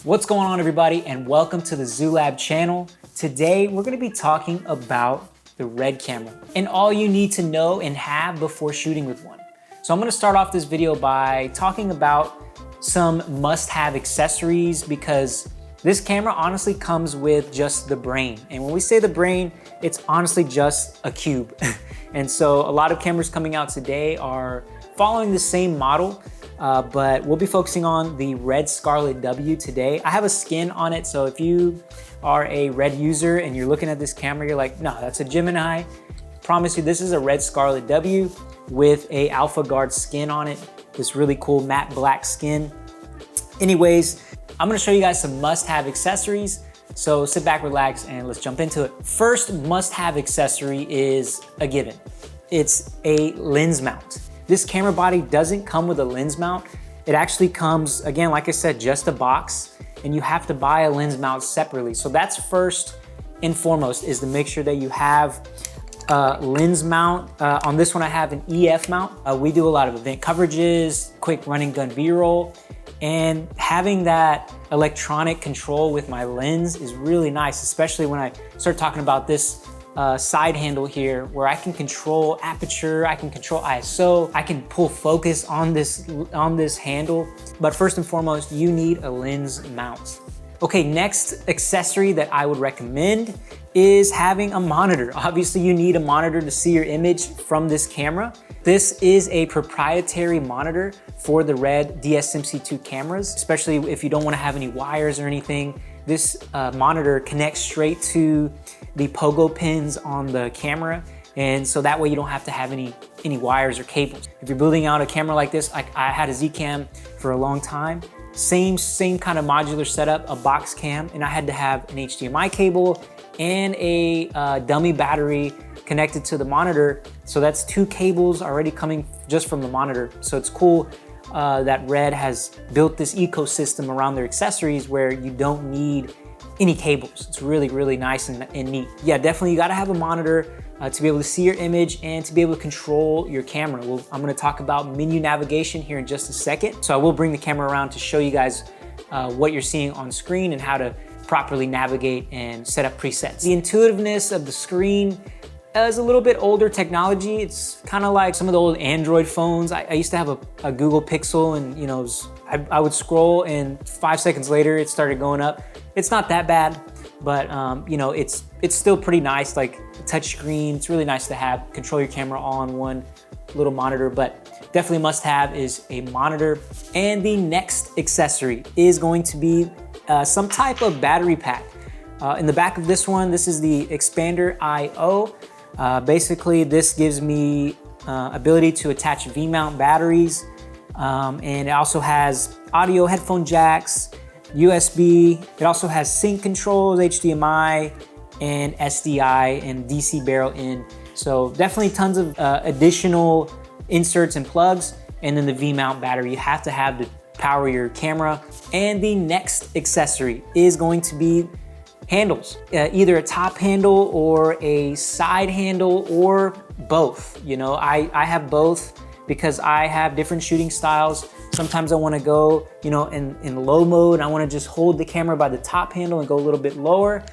What's going on, everybody, and welcome to the ZooLab channel. Today we're going to be talking about the RED camera and all you need to know and have before shooting with one. So I'm going to start off this video by talking about some must-have accessories, because this camera honestly comes with just the brain. And when we say the brain, it's honestly just a cube. And so a lot of cameras coming out today are following the same model, but we'll be focusing on the RED SCARLETT-W today. I have a skin on it, so if you are a RED user and you're looking at this camera, you're like, no, that's a Gemini. Promise you, this is a RED SCARLETT-W with a Alpha Guard skin on it. This really cool matte black skin. Anyways, I'm gonna show you guys some must-have accessories. So sit back, relax, and let's jump into it. First must-have accessory is a given. It's a lens mount. This camera body doesn't come with a lens mount. It actually comes, again, like I said, just a box, and you have to buy a lens mount separately. So that's first and foremost, is to make sure that you have a lens mount. On this one, I have an EF mount. We do a lot of event coverages, quick run and gun B-roll, and having that electronic control with my lens is really nice, especially when I start talking about this side handle here, where I can control aperture, I can control ISO, I can pull focus on this handle. But first and foremost, you need a lens mount. Okay, next accessory that I would recommend is having a monitor. Obviously, you need a monitor to see your image from this camera. This is a proprietary monitor for the RED DSMC2 cameras, especially if you don't want to have any wires or anything. This monitor connects straight to the pogo pins on the camera, and so that way you don't have to have any wires or cables. If you're building out a camera like this, I had a Z-Cam for a long time, same kind of modular setup, a box cam, and I had to have an HDMI cable and a dummy battery connected to the monitor. So that's two cables already coming just from the monitor. So it's cool that RED has built this ecosystem around their accessories where you don't need any cables. It's really, really nice and neat. Yeah, definitely you gotta have a monitor to be able to see your image and to be able to control your camera. I'm gonna talk about menu navigation here in just a second. So I will bring the camera around to show you guys what you're seeing on screen and how to properly navigate and set up presets. The intuitiveness of the screen is a little bit older technology. It's kind of like some of the old Android phones. I used to have a Google Pixel, and you know, I would scroll and 5 seconds later it started going up. It's not that bad, but you know, it's still pretty nice, like touch screen. It's really nice to have, control your camera all on one little monitor, but definitely must have is a monitor. And the next accessory is going to be some type of battery pack. In the back of this one, this is the Expander IO. Basically, this gives me ability to attach V-mount batteries, and it also has audio headphone jacks, USB. It also has sync controls, HDMI, and SDI, and DC barrel in. So definitely tons of additional inserts and plugs, and then the V-mount battery you have to have to power your camera. And the next accessory is going to be handles, either a top handle or a side handle or both. You know, I have both because I have different shooting styles. Sometimes I want to go, you know, in low mode. I want to just hold the camera by the top handle and go a little bit lower.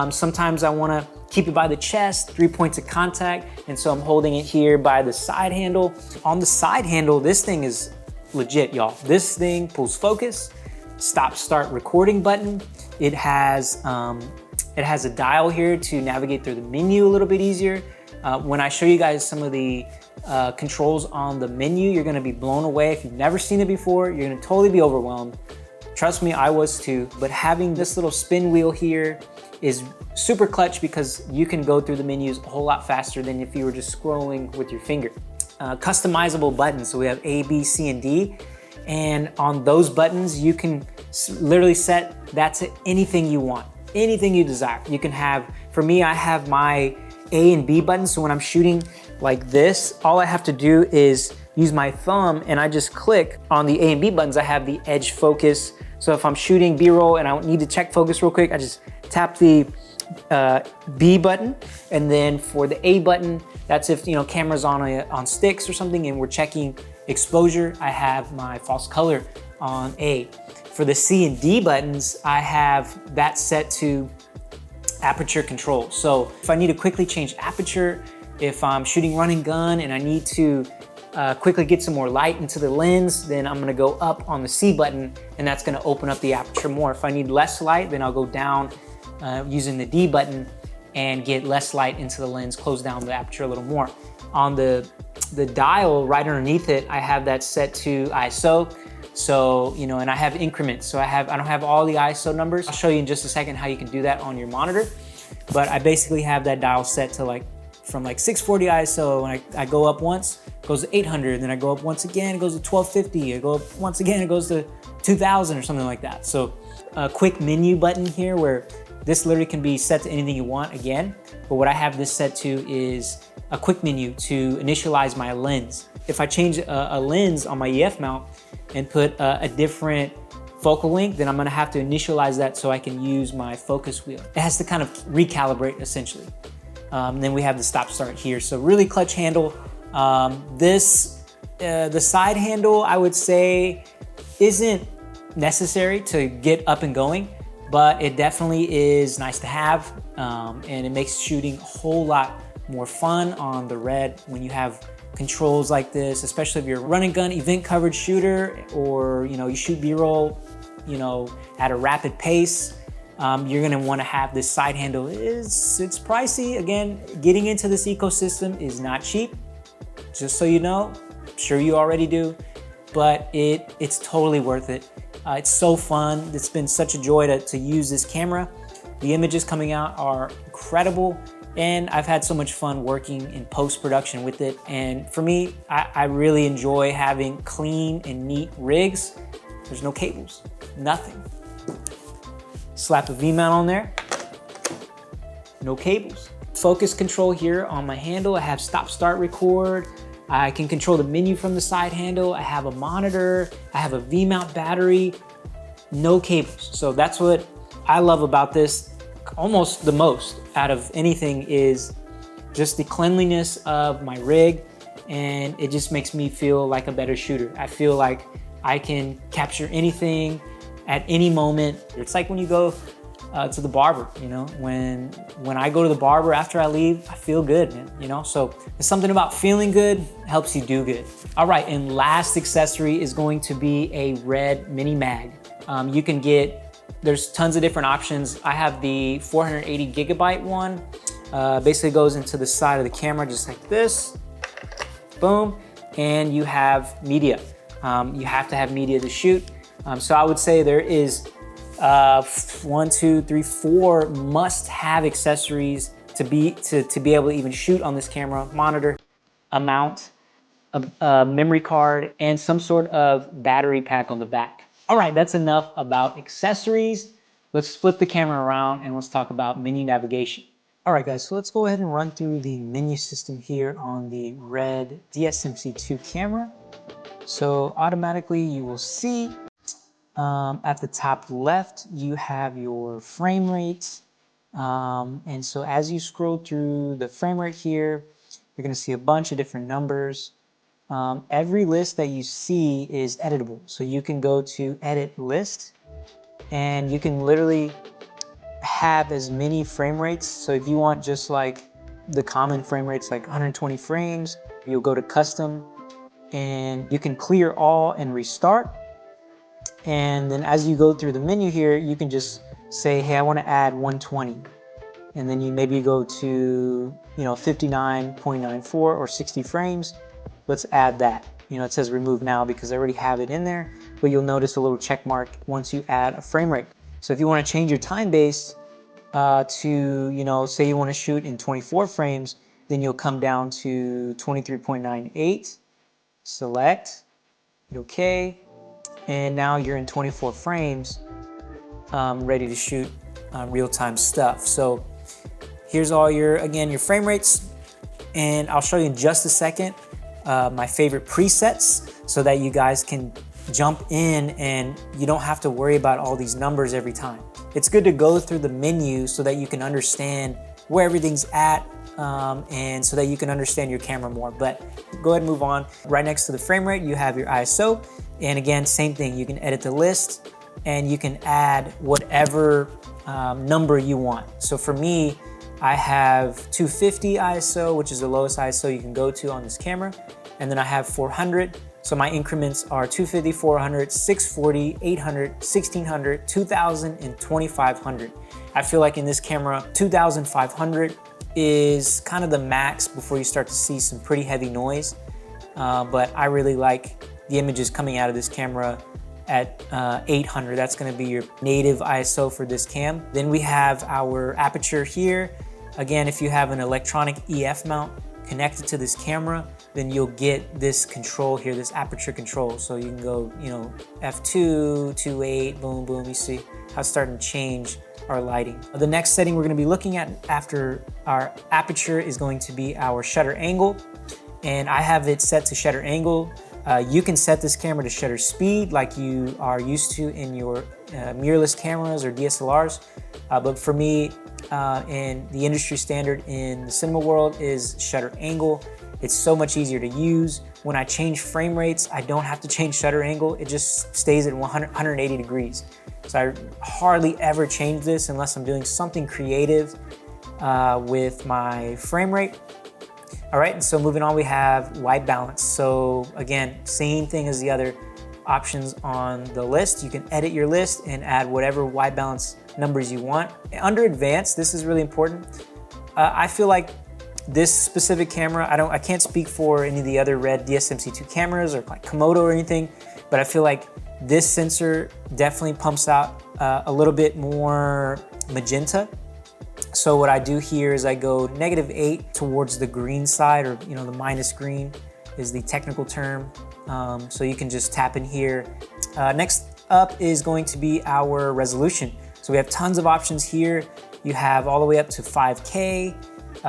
Sometimes I want to keep it by the chest, 3 points of contact, and so I'm holding it here by the side handle. On the side handle, this thing is legit, y'all. This thing pulls focus, stop start recording button. It has a dial here to navigate through the menu a little bit easier. When I show you guys some of the controls on the menu, you're gonna be blown away. If you've never seen it before, you're gonna totally be overwhelmed. Trust me, I was too. But having this little spin wheel here is super clutch because you can go through the menus a whole lot faster than if you were just scrolling with your finger. Customizable buttons, so we have A, B, C, and D. And on those buttons, you can literally set that to anything you want, anything you desire. You can have, for me, I have my A and B buttons. So when I'm shooting like this, all I have to do is use my thumb and I just click on the A and B buttons. I have the edge focus. So if I'm shooting B-roll and I need to check focus real quick, I just tap the B button. And then for the A button, that's if, you know, camera's on sticks or something and we're checking exposure, I have my false color on A. For the C and D buttons, I have that set to aperture control. So if I need to quickly change aperture, if I'm shooting run and gun and I need to quickly get some more light into the lens, then I'm gonna go up on the C button and that's gonna open up the aperture more. If I need less light, then I'll go down using the D button and get less light into the lens, close down the aperture a little more. On the dial right underneath it, I have that set to ISO. So, you know, and I have increments. So I don't have all the ISO numbers. I'll show you in just a second how you can do that on your monitor. But I basically have that dial set to from 640 ISO, and I go up once, it goes to 800, then I go up once again, it goes to 1250, I go up once again, it goes to 2000 or something like that. So a quick menu button here where this literally can be set to anything you want again. But what I have this set to is a quick menu to initialize my lens. If I change a lens on my EF mount and put a different focal length, then I'm gonna have to initialize that so I can use my focus wheel. It has to kind of recalibrate essentially. Then we have the stop start here. So really clutch handle. The side handle, I would say, isn't necessary to get up and going, but it definitely is nice to have. And it makes shooting a whole lot more fun on the RED when you have controls like this, especially if you're a run and gun event coverage shooter, or you shoot B-roll at a rapid pace. You're gonna wanna have this side handle. It's pricey. Again, getting into this ecosystem is not cheap, just so you know. I'm sure you already do, but it's totally worth it. It's so fun. It's been such a joy to use this camera. The images coming out are incredible, and I've had so much fun working in post-production with it. And for me, I really enjoy having clean and neat rigs. There's no cables, nothing. Slap a V-mount on there, no cables. Focus control here on my handle. I have stop, start, record. I can control the menu from the side handle. I have a monitor. I have a V-mount battery, no cables. So that's what I love about this almost the most out of anything, is just the cleanliness of my rig. And it just makes me feel like a better shooter. I feel like I can capture anything at any moment. It's like when you go to the barber, when I go to the barber after I leave, I feel good, man, So it's something about feeling good helps you do good. All right, and last accessory is going to be a RED mini mag. You can there's tons of different options. I have the 480 gigabyte one. Basically goes into the side of the camera just like this, boom, and you have media. You have to have media to shoot. So I would say there is 1, 2, 3, 4 must-have accessories to be able to even shoot on this camera: monitor, a mount, a memory card, and some sort of battery pack on the back. All right, that's enough about accessories. Let's flip the camera around and let's talk about menu navigation. All right, guys, so let's go ahead and run through the menu system here on the RED DSMC 2 camera. So automatically you will see at the top left, you have your frame rate. And so as you scroll through the frame rate here, you're gonna see a bunch of different numbers. Every list that you see is editable. So you can go to edit list and you can literally have as many frame rates. So if you want just like the common frame rates, like 120 frames, you'll go to custom and you can clear all and restart. And then as you go through the menu here, you can just say, hey, I want to add 120. And then you maybe go to, 59.94 or 60 frames. Let's add that. It says remove now because I already have it in there, but you'll notice a little check mark once you add a frame rate. So if you want to change your time base to, say you want to shoot in 24 frames, then you'll come down to 23.98, select, hit OK. And now you're in 24 frames, ready to shoot real-time stuff. So here's all your frame rates, and I'll show you in just a second my favorite presets so that you guys can jump in and you don't have to worry about all these numbers every time. It's good to go through the menu so that you can understand where everything's at, and so that you can understand your camera more. But go ahead and move on. Right next to the frame rate, you have your ISO. And again, same thing, you can edit the list. and you can add whatever number you want. So for me, I have 250 ISO, which is the lowest ISO you can go to on this camera. And then I have 400. So my increments are 250, 400, 640, 800, 1600, 2000, and 2500. I feel like in this camera, 2500 is kind of the max before you start to see some pretty heavy noise. But I really like the images coming out of this camera at 800. That's gonna be your native ISO for this cam. Then we have our aperture here. Again, if you have an electronic EF mount connected to this camera, then you'll get this control here, this aperture control. So you can go, f2, 2.8, boom, boom. You see how it's starting to change our lighting. The next setting we're gonna be looking at after our aperture is going to be our shutter angle. And I have it set to shutter angle. You can set this camera to shutter speed like you are used to in your mirrorless cameras or DSLRs. But for me, and the industry standard in the cinema world is shutter angle. It's so much easier to use. When I change frame rates, I don't have to change shutter angle. It just stays at 180 degrees. So I hardly ever change this unless I'm doing something creative with my frame rate. All right, and so moving on, we have white balance. So again, same thing as the other options on the list. You can edit your list and add whatever white balance numbers you want. Under advanced, this is really important. I feel like this specific camera, I can't speak for any of the other RED DSMC2 cameras or like Komodo or anything, but I feel like this sensor definitely pumps out a little bit more magenta. So what I do here is I go -8 towards the green side, or the minus green is the technical term. So you can just tap in here. Next up is going to be our resolution. So we have tons of options here. You have all the way up to 5K.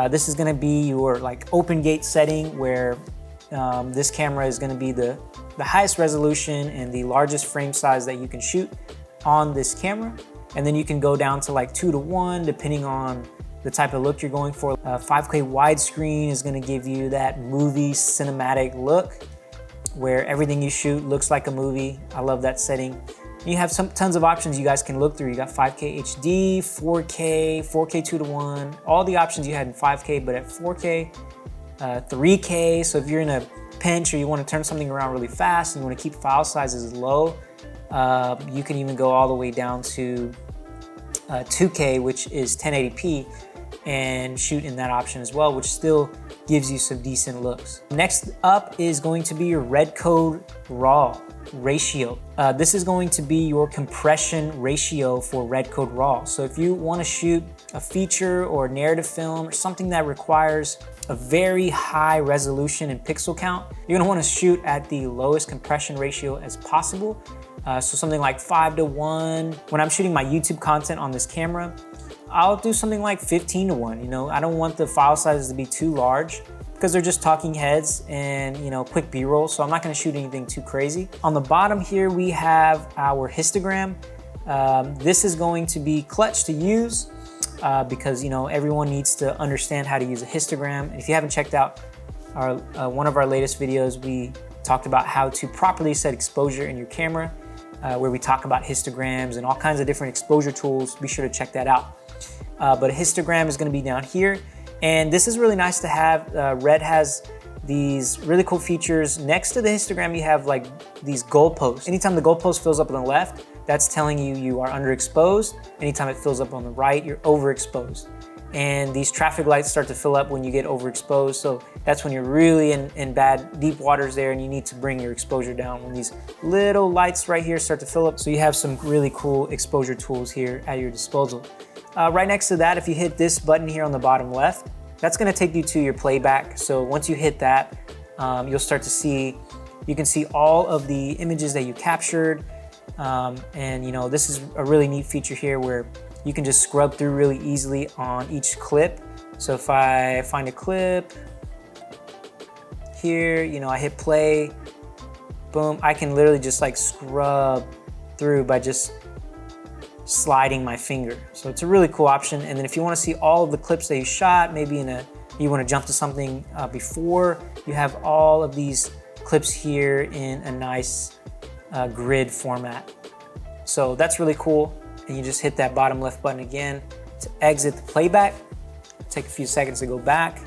This is gonna be your like open gate setting where this camera is gonna be the highest resolution and the largest frame size that you can shoot on this camera. And then you can go down to like 2:1 depending on the type of look you're going for. 5K widescreen is gonna give you that movie cinematic look where everything you shoot looks like a movie. I love that setting. You have tons of options you guys can look through. You got 5K HD, 4K, 4K 2:1, all the options you had in 5K, but at 4K, 3K. So if you're in a pinch or you wanna turn something around really fast and you wanna keep file sizes low, you can even go all the way down to 2K, which is 1080p, and shoot in that option as well, which still gives you some decent looks. Next up is going to be your red code raw ratio. This is going to be your compression ratio for red code raw. So if you want to shoot a feature or narrative film or something that requires a very high resolution and pixel count, you're going to want to shoot at the lowest compression ratio as possible. So something like 5:1. When I'm shooting my YouTube content on this camera, I'll do something like 15:1. I don't want the file sizes to be too large because they're just talking heads and quick B-roll, so I'm not gonna shoot anything too crazy. On the bottom here, we have our histogram. This is going to be clutch to use because everyone needs to understand how to use a histogram. And if you haven't checked out one of our latest videos, we talked about how to properly set exposure in your camera, where we talk about histograms and all kinds of different exposure tools. Be sure to check that out. But a histogram is gonna be down here. And this is really nice to have. RED has these really cool features. Next to the histogram, you have like these goalposts. Anytime the goalpost fills up on the left, that's telling you you are underexposed. Anytime it fills up on the right, you're overexposed. And these traffic lights start to fill up when you get overexposed. So that's when you're really in bad, deep waters there and you need to bring your exposure down when these little lights right here start to fill up. So you have some really cool exposure tools here at your disposal. Right next to that, if you hit this button here on the bottom left, that's gonna take you to your playback. So once you hit that, you'll start to see, you can see all of the images that you captured. And this is a really neat feature here where you can just scrub through really easily on each clip. So if I find a clip here, I hit play, boom, I can literally just like scrub through by just sliding my finger. So it's a really cool option. And then if you want to see all of the clips that you shot, maybe you want to jump to something before, you have all of these clips here in a nice grid format. So that's really cool. And you just hit that bottom left button again to exit the playback. Take a few seconds to go back.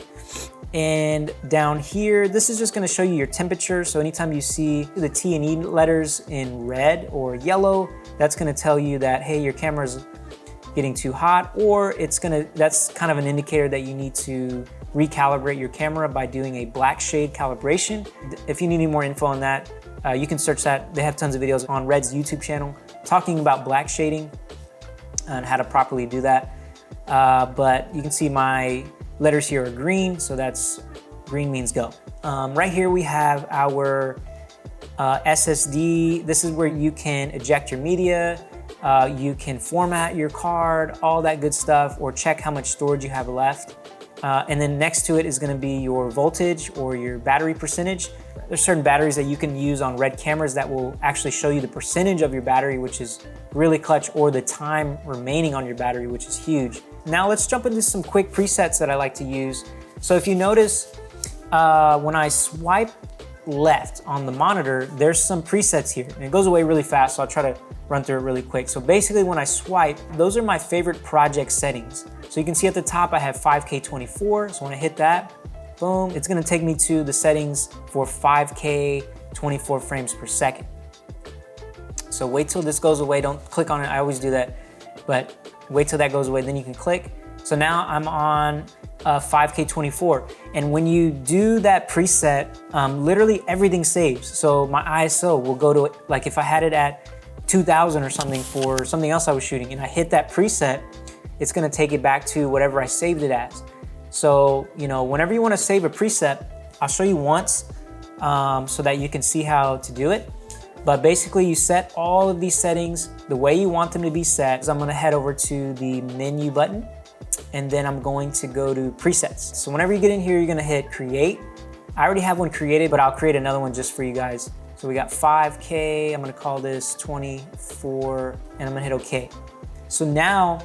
And down here, this is just gonna show you your temperature. So anytime you see the T and E letters in red or yellow, that's gonna tell you that, hey, your camera's getting too hot, or that's kind of an indicator that you need to recalibrate your camera by doing a black shade calibration. If you need any more info on that, you can search that. They have tons of videos on Red's YouTube channel talking about black shading and how to properly do that. But you can see my letters here are green, so that's green means go. Right here we have our SSD. This is where you can eject your media, you can format your card, all that good stuff, or check how much storage you have left. And then next to it is gonna be your voltage or your battery percentage. There's certain batteries that you can use on RED cameras that will actually show you the percentage of your battery, which is really clutch, or the time remaining on your battery, which is huge. Now let's jump into some quick presets that I like to use. So if you notice, when I swipe left on the monitor, there's some presets here, and it goes away really fast, so I'll try to run through it really quick. So basically when I swipe, those are my favorite project settings. So you can see at the top I have 5K 24, so when I hit that, boom, it's gonna take me to the settings for 5K 24 frames per second. So wait till this goes away, don't click on it, I always do that, but wait till that goes away, then you can click. So now I'm on 5K 24. And when you do that preset, literally everything saves. So my ISO will go to, like if I had it at 2000 or something for something else I was shooting and I hit that preset, it's gonna take it back to whatever I saved it as. So, you know, whenever you wanna save a preset, I'll show you once so that you can see how to do it. But basically you set all of these settings the way you want them to be set. So I'm gonna head over to the menu button and then I'm going to go to presets. So whenever you get in here, you're gonna hit create. I already have one created, but I'll create another one just for you guys. So we got 5K, I'm gonna call this 24, and I'm gonna hit okay. So now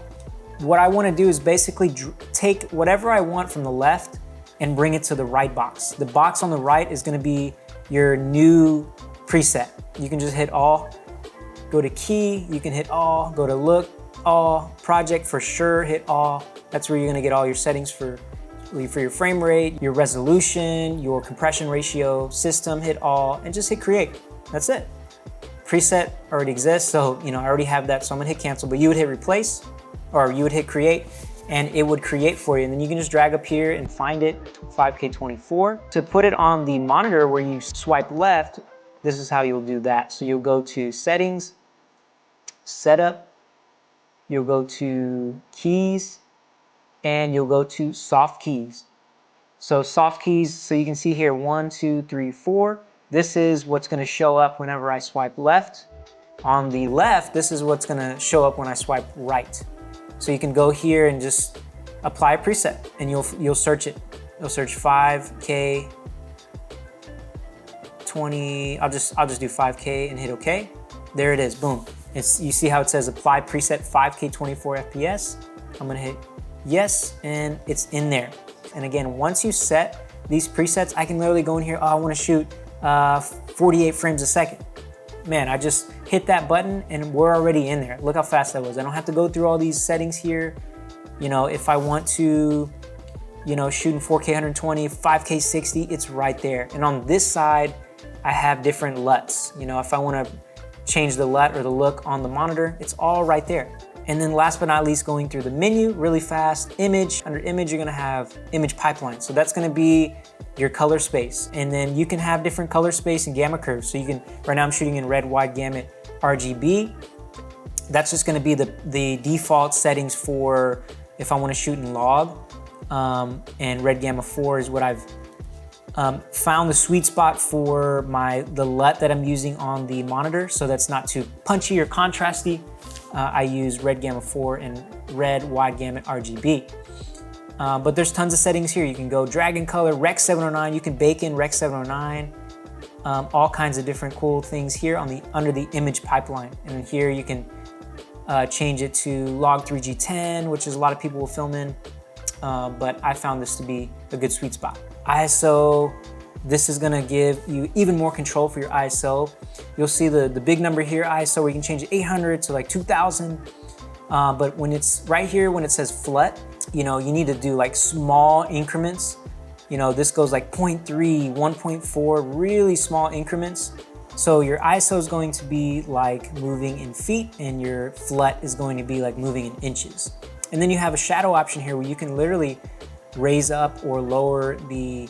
what I wanna do is basically take whatever I want from the left and bring it to the right box. The box on the right is gonna be your new preset. You can just hit all, go to key, you can hit all, go to look, all, project for sure, hit all. That's where you're gonna get all your settings for your frame rate, your resolution, your compression ratio, system, hit all, and just hit create. That's it. Preset already exists, so you know I already have that, so I'm gonna hit cancel, but you would hit replace, or you would hit create, and it would create for you. And then you can just drag up here and find it, 5K 24. To put it on the monitor where you swipe left, this is how you'll do that. So you'll go to settings, setup, you'll go to keys, and you'll go to soft keys. So soft keys, so you can see here 1, 2, 3, 4. This is what's gonna show up whenever I swipe left. On the left, this is what's gonna show up when I swipe right. So you can go here and just apply a preset and you'll search it. You'll search 5K 20, I'll just do 5K and hit okay. There it is, boom. You see how it says apply preset 5K 24 FPS. I'm gonna hit yes, and it's in there. And again, once you set these presets, I can literally go in here, oh, I wanna shoot 48 frames a second. Man, I just hit that button and we're already in there. Look how fast that was. I don't have to go through all these settings here. You know, if I want to, you know, shoot in 4K 120, 5K 60, it's right there. And on this side, I have different LUTs. You know, if I wanna change the LUT or the look on the monitor, it's all right there. And then last but not least, going through the menu really fast, image. Under image, you're gonna have image pipeline. So that's gonna be your color space. And then you can have different color space and gamma curves. So you can, right now I'm shooting in red wide gamut RGB. That's just gonna be the default settings for if I wanna shoot in log. And red gamma 4 is what I've found the sweet spot for the LUT that I'm using on the monitor. So that's not too punchy or contrasty. I use red gamma 4 and red wide gamut RGB. But there's tons of settings here. You can go drag and color, Rec 709, you can bake in Rec 709, all kinds of different cool things here under the image pipeline. And then here you can change it to log 3G10, which is a lot of people will film in, but I found this to be a good sweet spot. ISO, This is gonna give you even more control for your ISO. You'll see the big number here, ISO, where you can change it 800 to like 2000. But when it's right here, when it says FLET, you know, you need to do like small increments. You know, this goes like 0.3, 1.4, really small increments. So your ISO is going to be like moving in feet and your FLET is going to be like moving in inches. And then you have a shadow option here where you can literally raise up or lower the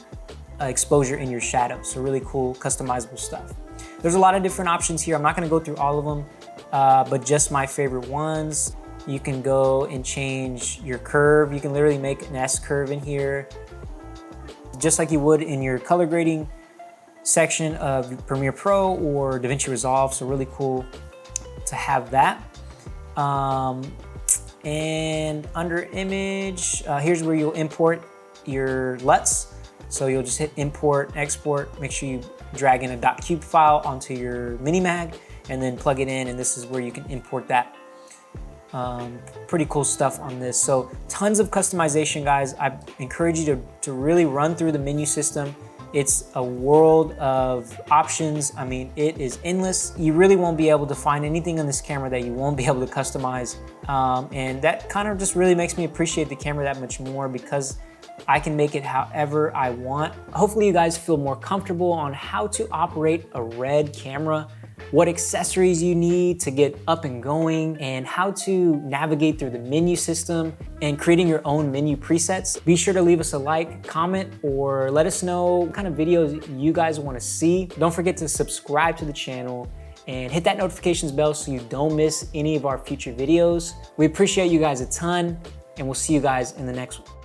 exposure in your shadow. So really cool, customizable stuff. There's a lot of different options here. I'm not gonna go through all of them, but just my favorite ones. You can go and change your curve. You can literally make an S curve in here, just like you would in your color grading section of Premiere Pro or DaVinci Resolve. So really cool to have that. And under image, here's where you'll import your LUTs. So you'll just hit import, export, make sure you drag in a .cube file onto your mini mag and then plug it in, and this is where you can import that. Pretty cool stuff on this. So tons of customization, guys. I encourage you to really run through the menu system. It's a world of options. I mean, it is endless. You really won't be able to find anything on this camera that you won't be able to customize. And that kind of just really makes me appreciate the camera that much more, because I can make it however I want. Hopefully you guys feel more comfortable on how to operate a RED camera, what accessories you need to get up and going, and how to navigate through the menu system and creating your own menu presets. Be sure to leave us a like, comment, or let us know what kind of videos you guys want to see. Don't forget to subscribe to the channel and hit that notifications bell so you don't miss any of our future videos. We appreciate you guys a ton, and we'll see you guys in the next one.